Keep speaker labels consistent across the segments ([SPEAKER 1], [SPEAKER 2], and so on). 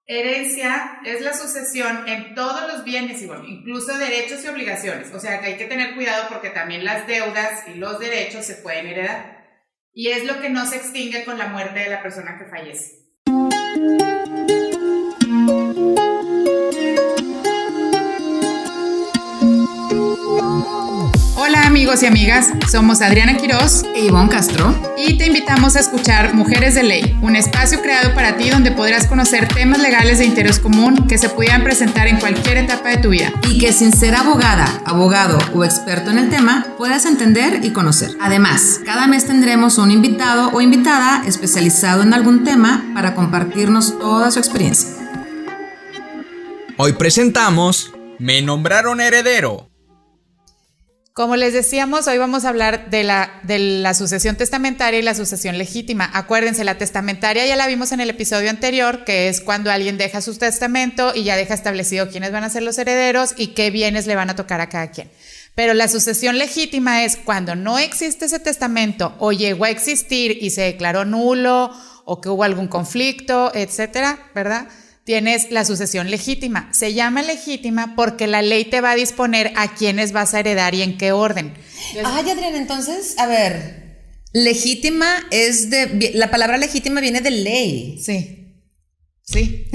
[SPEAKER 1] Herencia es la sucesión en todos los bienes y bueno, incluso derechos y obligaciones. O sea que hay que tener cuidado porque también las deudas y los derechos se pueden heredar. Y es lo que no se extingue con la muerte de la persona que fallece. Hola amigos y amigas, somos Adriana Quiroz
[SPEAKER 2] e Ivonne Castro
[SPEAKER 1] y te invitamos a escuchar Mujeres de Ley, un espacio creado para ti donde podrás conocer temas legales de interés común que se pudieran presentar en cualquier etapa de tu vida.
[SPEAKER 2] Y que sin ser abogada, abogado o experto en el tema, puedas entender y conocer. Además, cada mes tendremos un invitado o invitada especializado en algún tema para compartirnos toda su experiencia.
[SPEAKER 3] Hoy presentamos Me nombraron heredero.
[SPEAKER 1] Como les decíamos, hoy vamos a hablar de la sucesión testamentaria y la sucesión legítima. Acuérdense, la testamentaria ya la vimos en el episodio anterior, que es cuando alguien deja su testamento y ya deja establecido quiénes van a ser los herederos y qué bienes le van a tocar a cada quien. Pero la sucesión legítima es cuando no existe ese testamento o llegó a existir y se declaró nulo o que hubo algún conflicto, etcétera, ¿verdad? Tienes la sucesión legítima. Se llama legítima porque la ley te va a disponer a quiénes vas a heredar y en qué orden.
[SPEAKER 2] Ay, Adriana, entonces, a ver, legítima es la palabra legítima viene de ley.
[SPEAKER 1] Sí.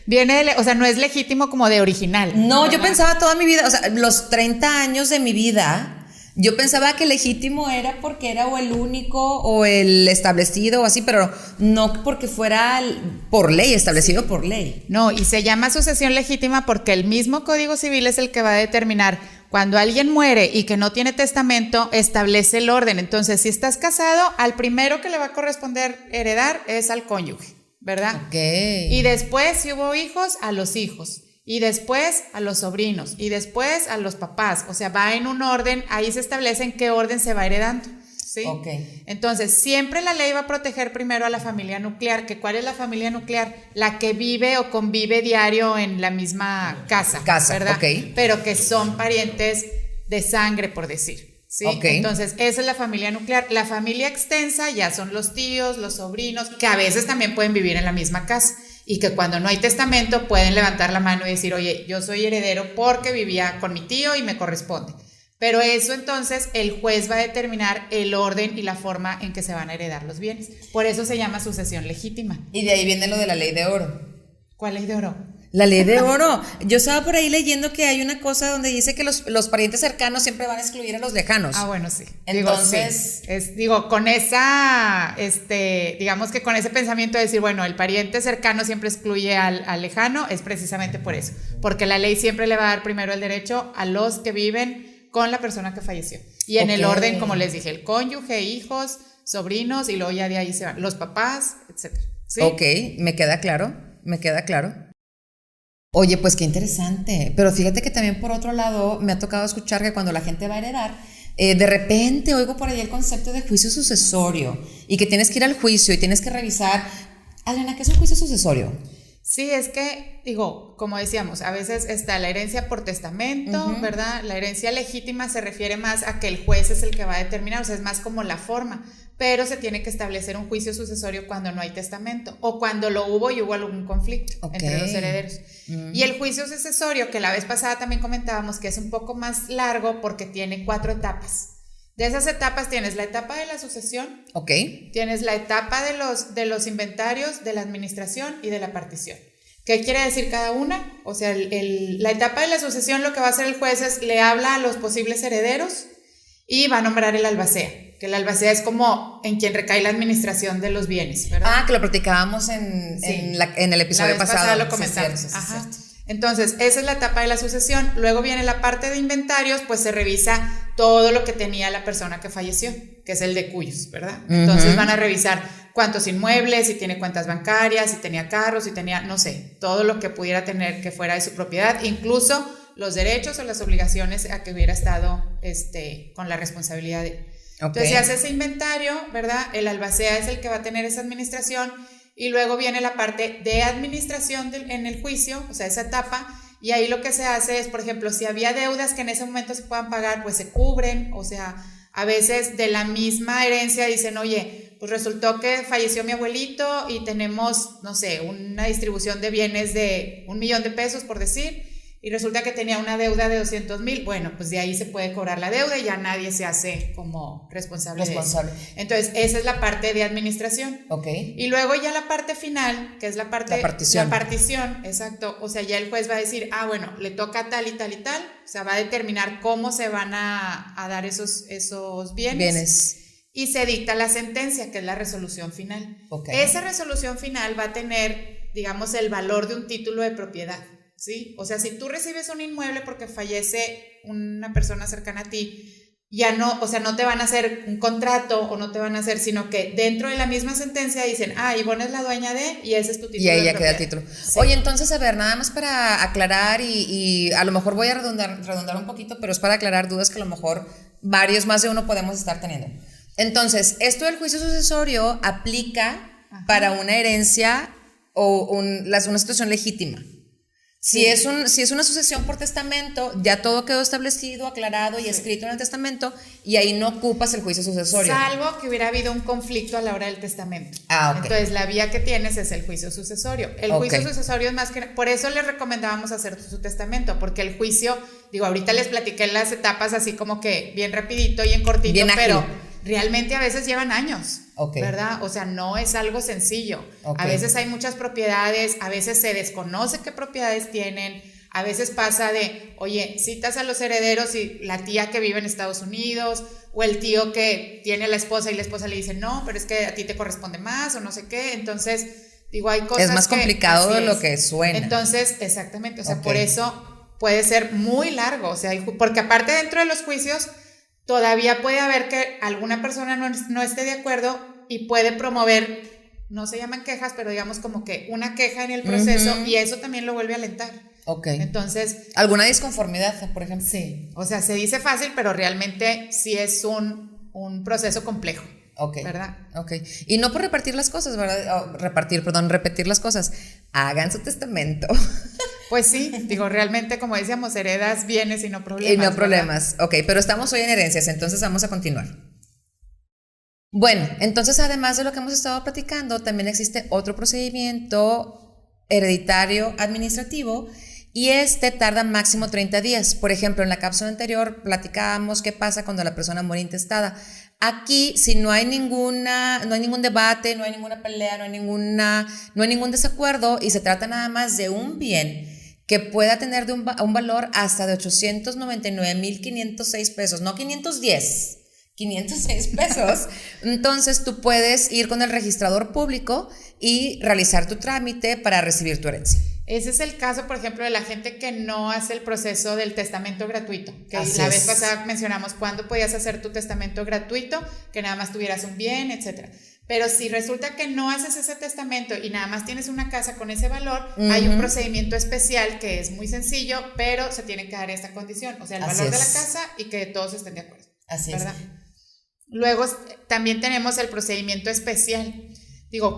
[SPEAKER 1] Viene o sea, no es legítimo como de original.
[SPEAKER 2] No, yo pensaba toda mi vida, o sea, los 30 años de mi vida, yo pensaba que legítimo era porque era o el único o el establecido o así, pero no porque fuera por ley, establecido por ley.
[SPEAKER 1] No, y se llama sucesión legítima porque el mismo Código Civil es el que va a determinar cuando alguien muere y que no tiene testamento, establece el orden. Entonces, si estás casado, al primero que le va a corresponder heredar es al cónyuge, ¿verdad?
[SPEAKER 2] Ok.
[SPEAKER 1] Y después, si hubo hijos, a los hijos. Y después a los sobrinos, y después a los papás, o sea, va en un orden, ahí se establece en qué orden se va heredando, ¿sí?
[SPEAKER 2] Ok.
[SPEAKER 1] Entonces, siempre la ley va a proteger primero a la familia nuclear, que ¿cuál es la familia nuclear? La que vive o convive diario en la misma casa, ¿verdad?
[SPEAKER 2] Ok.
[SPEAKER 1] Pero que son parientes de sangre, por decir, ¿sí?
[SPEAKER 2] Okay.
[SPEAKER 1] Entonces, esa es la familia nuclear. La familia extensa ya son los tíos, los sobrinos, que a veces también pueden vivir en la misma casa. Y que cuando no hay testamento pueden levantar la mano y decir, oye, yo soy heredero porque vivía con mi tío y me corresponde. Pero eso entonces el juez va a determinar el orden y la forma en que se van a heredar los bienes. Por eso se llama sucesión legítima.
[SPEAKER 2] Y de ahí viene lo de la ley de oro.
[SPEAKER 1] ¿Cuál ley de oro?
[SPEAKER 2] La ley de oro. Yo estaba por ahí leyendo que hay una cosa donde dice que los parientes cercanos siempre van a excluir a los lejanos.
[SPEAKER 1] Ah, bueno, sí.
[SPEAKER 2] Entonces,
[SPEAKER 1] con esa, digamos que con ese pensamiento de decir, bueno, el pariente cercano siempre excluye al lejano, es precisamente por eso. Porque la ley siempre le va a dar primero el derecho a los que viven con la persona que falleció. Y en el orden, como les dije, el cónyuge, hijos, sobrinos, y luego ya de ahí se van los papás, etcétera. ¿Sí?
[SPEAKER 2] Ok, me queda claro. Oye, pues qué interesante. Pero fíjate que también por otro lado me ha tocado escuchar que cuando la gente va a heredar, de repente oigo por ahí el concepto de juicio sucesorio y que tienes que ir al juicio y tienes que revisar. Adriana, ¿qué es un juicio sucesorio?
[SPEAKER 1] Sí, es que, como decíamos, a veces está la herencia por testamento, ¿verdad? La herencia legítima se refiere más a que el juez es el que va a determinar, o sea, es más como la forma, pero se tiene que establecer un juicio sucesorio cuando no hay testamento o cuando lo hubo y hubo algún conflicto entre los herederos. Y el juicio sucesorio, que la vez pasada también comentábamos que es un poco más largo porque tiene 4 etapas. De esas etapas tienes la etapa de la sucesión, tienes la etapa de los inventarios, de la administración y de la partición. ¿Qué quiere decir cada una? O sea, la etapa de la sucesión, lo que va a hacer el juez es le habla a los posibles herederos y va a nombrar el albacea, que el albacea es como en quien recae la administración de los bienes, ¿verdad?
[SPEAKER 2] Ah, que lo platicábamos en el episodio pasado.
[SPEAKER 1] La vez pasada lo comentamos. Ajá. Entonces, esa es la etapa de la sucesión. Luego viene la parte de inventarios, pues se revisa todo lo que tenía la persona que falleció, que es el de cuyos, ¿verdad? Entonces van a revisar cuántos inmuebles, si tiene cuentas bancarias, si tenía carros, si tenía, no sé, todo lo que pudiera tener que fuera de su propiedad, incluso los derechos o las obligaciones a que hubiera estado con la responsabilidad de. Entonces se hace ese inventario, ¿verdad? El albacea es el que va a tener esa administración. Y luego viene la parte de administración en el juicio, o sea, esa etapa, y ahí lo que se hace es, por ejemplo, si había deudas que en ese momento se puedan pagar, pues se cubren, o sea, a veces de la misma herencia dicen, oye, pues resultó que falleció mi abuelito y tenemos, no sé, una distribución de bienes de $1,000,000, por decir, y resulta que tenía una deuda de 200,000, bueno, pues de ahí se puede cobrar la deuda y ya nadie se hace como responsable. De eso. Entonces, esa es la parte de administración.
[SPEAKER 2] Ok.
[SPEAKER 1] Y luego ya la parte final, que es la
[SPEAKER 2] partición.
[SPEAKER 1] La partición, exacto. O sea, ya el juez va a decir, bueno, le toca tal y tal y tal, o sea, va a determinar cómo se van a dar esos bienes. Y se dicta la sentencia, que es la resolución final.
[SPEAKER 2] Okay.
[SPEAKER 1] Esa resolución final va a tener, digamos, el valor de un título de propiedad. ¿Sí? O sea, si tú recibes un inmueble porque fallece una persona cercana a ti, ya no, o sea, no te van a hacer un contrato o no te van a hacer, sino que dentro de la misma sentencia dicen, Ivonne es la dueña de, y ese es tu título.
[SPEAKER 2] Y ahí ya queda el título. Sí. Oye, entonces, a ver, nada más para aclarar y a lo mejor voy a redundar un poquito, pero es para aclarar dudas que a lo mejor más de uno podemos estar teniendo. Entonces, esto del juicio sucesorio aplica para una herencia o una situación legítima. Si es una sucesión por testamento, ya todo quedó establecido, aclarado y escrito en el testamento, y ahí no ocupas el juicio sucesorio.
[SPEAKER 1] Salvo que hubiera habido un conflicto a la hora del testamento.
[SPEAKER 2] Okay.
[SPEAKER 1] Entonces, la vía que tienes es el juicio sucesorio. El juicio sucesorio es más que... Por eso les recomendábamos hacer su testamento, porque el juicio, ahorita les platiqué las etapas así como que bien rapidito y en cortito,
[SPEAKER 2] bien ágil.
[SPEAKER 1] Pero realmente a veces llevan años, ¿verdad? O sea, no es algo sencillo. A veces hay muchas propiedades, a veces se desconoce qué propiedades tienen, a veces pasa de, oye, citas a los herederos y la tía que vive en Estados Unidos, o el tío que tiene a la esposa y la esposa le dice, no, pero es que a ti te corresponde más, o no sé qué. Entonces, hay cosas
[SPEAKER 2] es más complicado de lo que suena.
[SPEAKER 1] Entonces, exactamente, o sea, por eso puede ser muy largo, o sea, porque aparte dentro de los juicios, todavía puede haber que alguna persona no esté de acuerdo y puede promover, no se llaman quejas, pero digamos como que una queja en el proceso, y eso también lo vuelve a alentar. Entonces,
[SPEAKER 2] ¿alguna disconformidad, por ejemplo?
[SPEAKER 1] Sí, o sea, se dice fácil, pero realmente sí es un proceso complejo. ¿Verdad?
[SPEAKER 2] Y no por repetir las cosas, ¿verdad? Repetir las cosas. Hagan su testamento.
[SPEAKER 1] Pues sí, realmente, como decíamos, heredas bienes y no problemas.
[SPEAKER 2] Y no problemas, pero estamos hoy en herencias, entonces vamos a continuar. Bueno, entonces además de lo que hemos estado platicando, también existe otro procedimiento hereditario administrativo, y tarda máximo 30 días. Por ejemplo, en la cápsula anterior platicábamos qué pasa cuando la persona muere intestada. Aquí, si no hay ningún debate, no hay ninguna pelea, no hay ningún desacuerdo, y se trata nada más de un bien que pueda tener un valor hasta de 899,506 pesos, no 510, 506 pesos. Entonces tú puedes ir con el registrador público y realizar tu trámite para recibir tu herencia.
[SPEAKER 1] Ese es el caso, por ejemplo, de la gente que no hace el proceso del testamento gratuito, que la vez pasada mencionamos cuándo podías hacer tu testamento gratuito, que nada más tuvieras un bien, etcétera. Pero si resulta que no haces ese testamento y nada más tienes una casa con ese valor, hay un procedimiento especial que es muy sencillo, pero se tiene que dar esta condición, o sea, el valor de la casa y que todos estén de acuerdo. ¿Verdad? Luego también tenemos el procedimiento especial.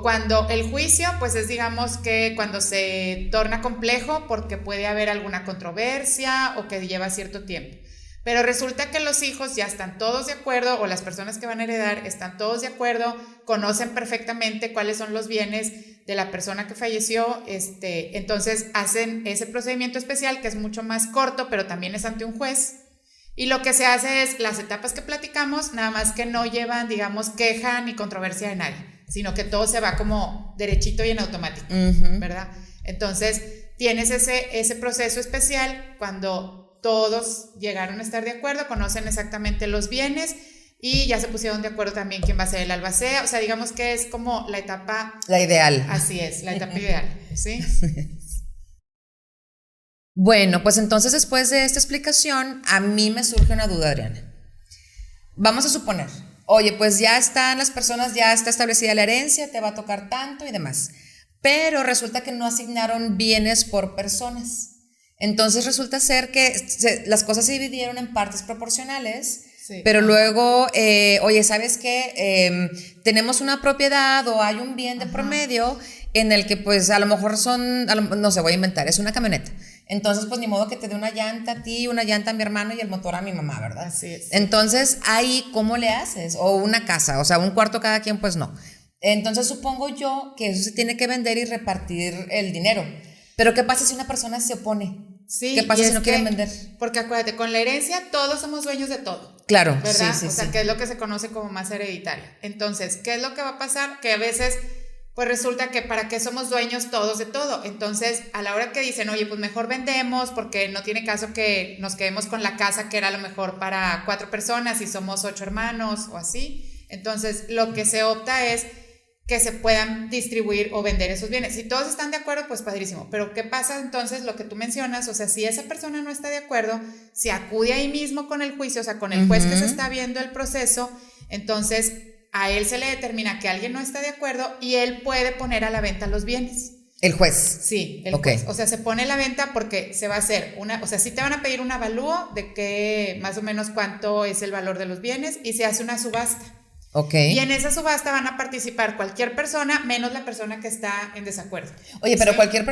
[SPEAKER 1] Cuando el juicio, pues es digamos que cuando se torna complejo porque puede haber alguna controversia o que lleva cierto tiempo. Pero resulta que los hijos ya están todos de acuerdo, o las personas que van a heredar están todos de acuerdo, conocen perfectamente cuáles son los bienes de la persona que falleció, entonces hacen ese procedimiento especial que es mucho más corto, pero también es ante un juez. Y lo que se hace es las etapas que platicamos, nada más que no llevan, digamos, queja ni controversia de nadie, sino que todo se va como derechito y en automático, ¿verdad? Entonces, tienes ese proceso especial cuando todos llegaron a estar de acuerdo, conocen exactamente los bienes y ya se pusieron de acuerdo también quién va a ser el albacea. O sea, digamos que es como la etapa...
[SPEAKER 2] La ideal.
[SPEAKER 1] Así es, la etapa ideal, ¿sí?
[SPEAKER 2] Bueno, pues entonces después de esta explicación, a mí me surge una duda, Adriana. Vamos a suponer, oye, pues ya están las personas, ya está establecida la herencia, te va a tocar tanto y demás, pero resulta que no asignaron bienes por personas. Entonces resulta ser que las cosas se dividieron en partes proporcionales, pero luego, oye, ¿sabes qué? Tenemos una propiedad o hay un bien de promedio en el que pues a lo mejor no sé, voy a inventar, es una camioneta. Entonces, pues ni modo que te dé una llanta a ti, una llanta a mi hermano y el motor a mi mamá, ¿verdad?
[SPEAKER 1] Así es.
[SPEAKER 2] Entonces, ahí, ¿cómo le haces? O una casa, o sea, un cuarto cada quien, pues no. Entonces, supongo yo que eso se tiene que vender y repartir el dinero. Pero, ¿qué pasa si una persona se opone?
[SPEAKER 1] Sí,
[SPEAKER 2] ¿Qué pasa si no quieren vender?
[SPEAKER 1] Porque acuérdate, con la herencia todos somos dueños de todo.
[SPEAKER 2] Claro,
[SPEAKER 1] ¿verdad?
[SPEAKER 2] sí.
[SPEAKER 1] O sea, que es lo que se conoce como masa hereditaria. Entonces, ¿qué es lo que va a pasar? Que a veces, pues resulta que ¿para qué somos dueños todos de todo? Entonces, a la hora que dicen, oye, pues mejor vendemos porque no tiene caso que nos quedemos con la casa que era a lo mejor para 4 personas y somos 8 hermanos o así. Entonces, lo que se opta es que se puedan distribuir o vender esos bienes. Si todos están de acuerdo, pues padrísimo. Pero ¿qué pasa entonces lo que tú mencionas? O sea, si esa persona no está de acuerdo, se acude ahí mismo con el juicio, o sea, con el juez que se está viendo el proceso, entonces a él se le determina que alguien no está de acuerdo y él puede poner a la venta los bienes.
[SPEAKER 2] ¿El juez?
[SPEAKER 1] Sí, el juez. O sea, se pone a la venta porque se va a hacer o sea, sí te van a pedir un avalúo de que más o menos cuánto es el valor de los bienes y se hace una subasta.
[SPEAKER 2] Okay.
[SPEAKER 1] Y en esa subasta van a participar cualquier persona, menos la persona que está en desacuerdo.
[SPEAKER 2] Oye, pero ¿sí? cualquier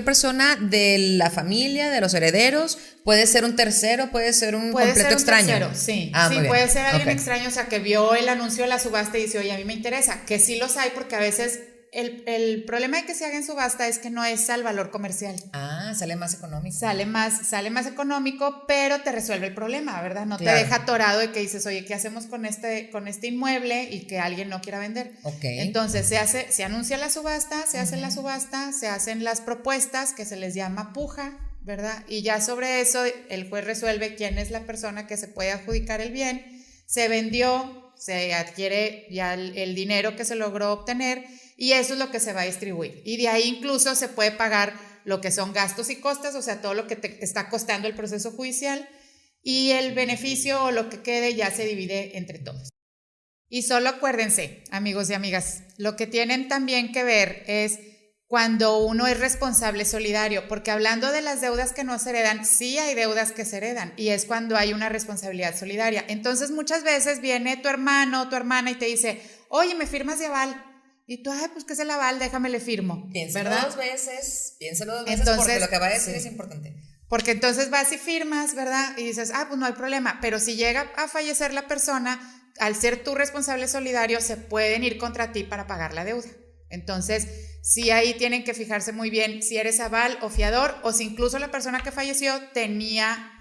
[SPEAKER 2] persona de la familia, de los herederos, puede ser un tercero, puede ser un completo extraño.
[SPEAKER 1] Tercero, sí. Sí, puede ser alguien extraño, o sea, que vio el anuncio de la subasta y dice, oye, a mí me interesa, que sí los hay porque a veces el problema de que se haga en subasta es que no es al valor comercial.
[SPEAKER 2] Ah, sale más económico.
[SPEAKER 1] Sale más económico, pero te resuelve el problema, ¿verdad? No te deja atorado de que dices, oye, ¿qué hacemos con este inmueble? Y que alguien no quiera vender.
[SPEAKER 2] Okay.
[SPEAKER 1] Entonces se anuncia la subasta, se hace la subasta, se hacen las propuestas que se les llama puja, ¿verdad? Y ya sobre eso el juez resuelve quién es la persona que se puede adjudicar el bien, se vendió, se adquiere ya el dinero que se logró obtener y eso es lo que se va a distribuir. Y de ahí incluso se puede pagar lo que son gastos y costas, o sea, todo lo que te está costando el proceso judicial y el beneficio o lo que quede ya se divide entre todos. Y solo acuérdense, amigos y amigas, lo que tienen también que ver es cuando uno es responsable solidario, porque hablando de las deudas que no se heredan, sí hay deudas que se heredan y es cuando hay una responsabilidad solidaria. Entonces muchas veces viene tu hermano o tu hermana y te dice, oye, ¿me firmas de aval? Y tú, ay, pues ¿qué es el aval? Déjame le firmo.
[SPEAKER 2] Piénselo
[SPEAKER 1] ¿verdad?
[SPEAKER 2] dos veces
[SPEAKER 1] Entonces,
[SPEAKER 2] porque lo que va a decir es importante.
[SPEAKER 1] Porque entonces vas y firmas, ¿verdad? Y dices, pues no hay problema, pero si llega a fallecer la persona, al ser tú responsable solidario, se pueden ir contra ti para pagar la deuda. Entonces, sí ahí tienen que fijarse muy bien si eres aval o fiador o si incluso la persona que falleció tenía,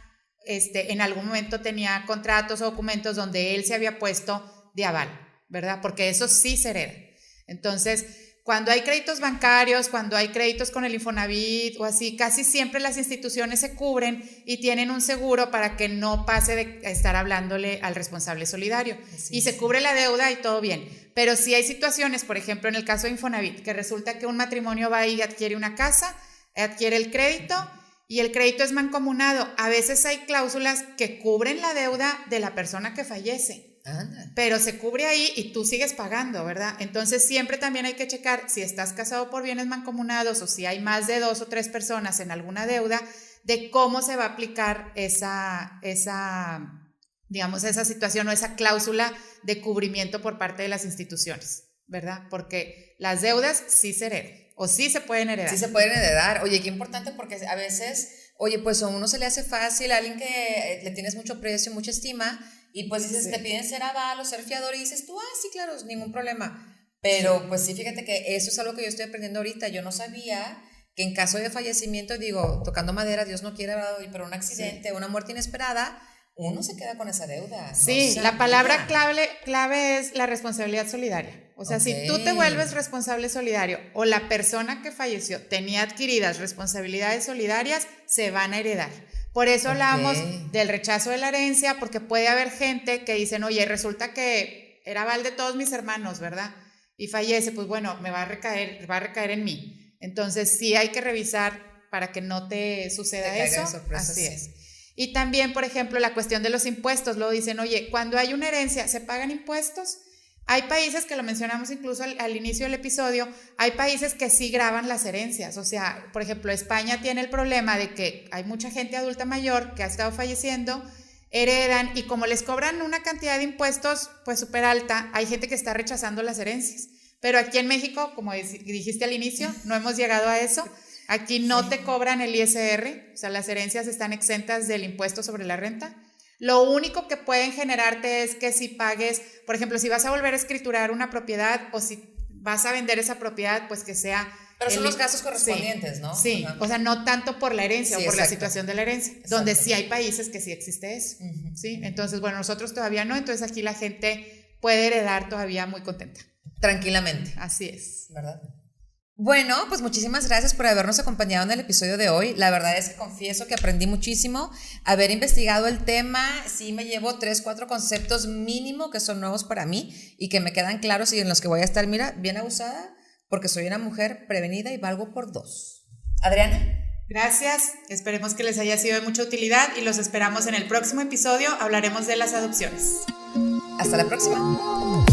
[SPEAKER 1] en algún momento tenía contratos o documentos donde él se había puesto de aval, ¿verdad? Porque eso sí se hereda. Entonces, cuando hay créditos bancarios, cuando hay créditos con el Infonavit o así, casi siempre las instituciones se cubren y tienen un seguro para que no pase de estar hablándole al responsable solidario. Y se cubre la deuda y todo bien. Pero sí hay situaciones, por ejemplo, en el caso de Infonavit, que resulta que un matrimonio va y adquiere una casa, adquiere el crédito y el crédito es mancomunado. A veces hay cláusulas que cubren la deuda de la persona que fallece. Pero se cubre ahí y tú sigues pagando, ¿verdad? Entonces siempre también hay que checar si estás casado por bienes mancomunados o si hay más de 2 o 3 personas en alguna deuda, de cómo se va a aplicar esa situación o esa cláusula de cubrimiento por parte de las instituciones, ¿verdad? Porque las deudas sí se heredan o sí se pueden heredar.
[SPEAKER 2] Sí se pueden heredar. Oye, qué importante porque a veces, pues a uno se le hace fácil a alguien que le tienes mucho precio, mucha estima. Y pues dices, te piden ser aval o ser fiador y dices tú, sí, claro, ningún problema. Pero pues sí, fíjate que eso es algo que yo estoy aprendiendo ahorita. Yo no sabía que en caso de fallecimiento, digo, tocando madera, Dios no quiera, pero un accidente, una muerte inesperada, uno se queda con esa deuda.
[SPEAKER 1] Sí, la palabra clave es la responsabilidad solidaria. O sea, si tú te vuelves responsable solidario o la persona que falleció tenía adquiridas responsabilidades solidarias, se van a heredar. Por eso hablamos del rechazo de la herencia, porque puede haber gente que dicen, oye, resulta que era aval de todos mis hermanos, ¿verdad? Y fallece, pues bueno, me va a recaer en mí. Entonces sí hay que revisar para que no te suceda eso. Así es. Y también, por ejemplo, la cuestión de los impuestos. Luego dicen, oye, cuando hay una herencia, ¿se pagan impuestos? Hay países que lo mencionamos incluso al inicio del episodio, hay países que sí graban las herencias. O sea, por ejemplo, España tiene el problema de que hay mucha gente adulta mayor que ha estado falleciendo, heredan y como les cobran una cantidad de impuestos pues súper alta, hay gente que está rechazando las herencias. Pero aquí en México, como dijiste al inicio, no hemos llegado a eso. Aquí no te cobran el ISR, o sea, las herencias están exentas del impuesto sobre la renta. Lo único que pueden generarte es que si pagues, por ejemplo, si vas a volver a escriturar una propiedad o si vas a vender esa propiedad, pues que sea...
[SPEAKER 2] Pero son los gastos correspondientes,
[SPEAKER 1] sí,
[SPEAKER 2] ¿no?
[SPEAKER 1] Sí, o sea, no tanto por la herencia
[SPEAKER 2] sí,
[SPEAKER 1] o por
[SPEAKER 2] exacto.
[SPEAKER 1] la situación de la herencia, donde sí hay países que sí existe eso, ¿sí? Entonces, bueno, nosotros todavía no, entonces aquí la gente puede heredar todavía muy contenta.
[SPEAKER 2] Tranquilamente.
[SPEAKER 1] Así es.
[SPEAKER 2] ¿Verdad? Bueno, pues muchísimas gracias por habernos acompañado en el episodio de hoy. La verdad es que confieso que aprendí muchísimo. Haber investigado el tema, sí me llevo 3, 4 conceptos mínimo que son nuevos para mí y que me quedan claros y en los que voy a estar, mira, bien abusada, porque soy una mujer prevenida y valgo por 2. Adriana.
[SPEAKER 1] Gracias, esperemos que les haya sido de mucha utilidad y los esperamos en el próximo episodio. Hablaremos de las adopciones.
[SPEAKER 2] Hasta la próxima.